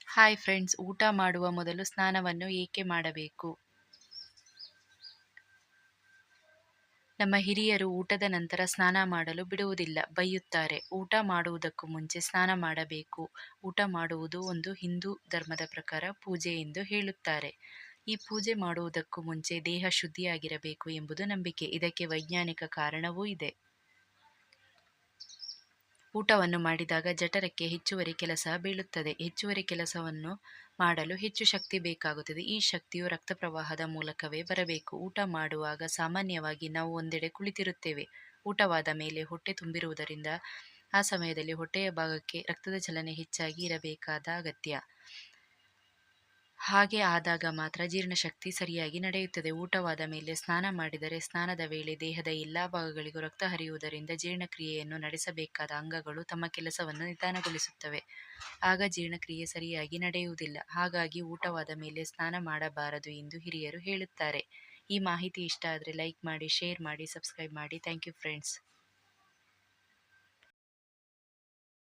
Hi friends, ಊಟ ಮಾಡುವ ಮೊದಲು ಸ್ನಾನವನ್ನು ಏಕೆ ಮಾಡಬೇಕು? ನಮ್ಮ ಹಿರಿಯರು ಊಟದ ನಂತರ ಸ್ನಾನ ಮಾಡಲು ಬಿಡುವುದಿಲ್ಲ, ಬೈಯುತ್ತಾರೆ. ಊಟ ಮಾಡುವುದಕ್ಕೂ ಮುಂಚೆ ಸ್ನಾನ ಮಾಡಬೇಕು. ಊಟ ಮಾಡುವುದು ಒಂದು ಹಿಂದೂ ಧರ್ಮದ ಪ್ರಕಾರ ಪೂಜೆ ಎಂದು ಹೇಳುತ್ತಾರೆ. ಈ ಪೂಜೆ ಮಾಡುವುದಕ್ಕೂ ಮುಂಚೆ ದೇಹ ಶುದ್ಧಿಯಾಗಿರಬೇಕು ಎಂಬುದು ನಂಬಿಕೆ. ಇದಕ್ಕೆ ವೈಜ್ಞಾನಿಕ ಕಾರಣವೂ ಇದೆ. ಊಟವನ್ನು ಮಾಡಿದಾಗ ಜಠರಕ್ಕೆ ಹೆಚ್ಚುವರಿ ಕೆಲಸ ಬೀಳುತ್ತದೆ. ಹೆಚ್ಚುವರಿ ಕೆಲಸವನ್ನು ಮಾಡಲು ಹೆಚ್ಚು ಶಕ್ತಿ ಬೇಕಾಗುತ್ತದೆ. ಈ ಶಕ್ತಿಯು ರಕ್ತ ಪ್ರವಾಹದ ಮೂಲಕವೇ ಬರಬೇಕು. ಊಟ ಮಾಡುವಾಗ ಸಾಮಾನ್ಯವಾಗಿ ನಾವು ಒಂದೆಡೆ ಕುಳಿತಿರುತ್ತೇವೆ. ಊಟವಾದ ಮೇಲೆ ಹೊಟ್ಟೆ ತುಂಬಿರುವುದರಿಂದ ಆ ಸಮಯದಲ್ಲಿ ಹೊಟ್ಟೆಯ ಭಾಗಕ್ಕೆ ರಕ್ತದ ಚಲನೆ ಹೆಚ್ಚಾಗಿ ಇರಬೇಕಾದ ಅಗತ್ಯ. ಹಾಗೆ ಆದಾಗ ಮಾತ್ರ ಜೀರ್ಣಶಕ್ತಿ ಸರಿಯಾಗಿ ನಡೆಯುತ್ತದೆ. ಊಟವಾದ ಮೇಲೆ ಸ್ನಾನ ಮಾಡಿದರೆ ಸ್ನಾನದ ವೇಳೆ ದೇಹದ ಎಲ್ಲಾ ಭಾಗಗಳಿಗೂ ರಕ್ತ ಹರಿಯುವುದರಿಂದ ಜೀರ್ಣಕ್ರಿಯೆಯನ್ನು ನಡೆಸಬೇಕಾದ ಅಂಗಗಳು ತಮ್ಮ ಕೆಲಸವನ್ನು ನಿಧಾನಗೊಳಿಸುತ್ತವೆ. ಆಗ ಜೀರ್ಣಕ್ರಿಯೆ ಸರಿಯಾಗಿ ನಡೆಯುವುದಿಲ್ಲ. ಹಾಗಾಗಿ ಊಟವಾದ ಮೇಲೆ ಸ್ನಾನ ಮಾಡಬಾರದು ಎಂದು ಹಿರಿಯರು ಹೇಳುತ್ತಾರೆ. ಈ ಮಾಹಿತಿ ಇಷ್ಟ ಆದರೆ ಲೈಕ್ ಮಾಡಿ, ಶೇರ್ ಮಾಡಿ, ಸಬ್ಸ್ಕ್ರೈಬ್ ಮಾಡಿ. Thank you friends.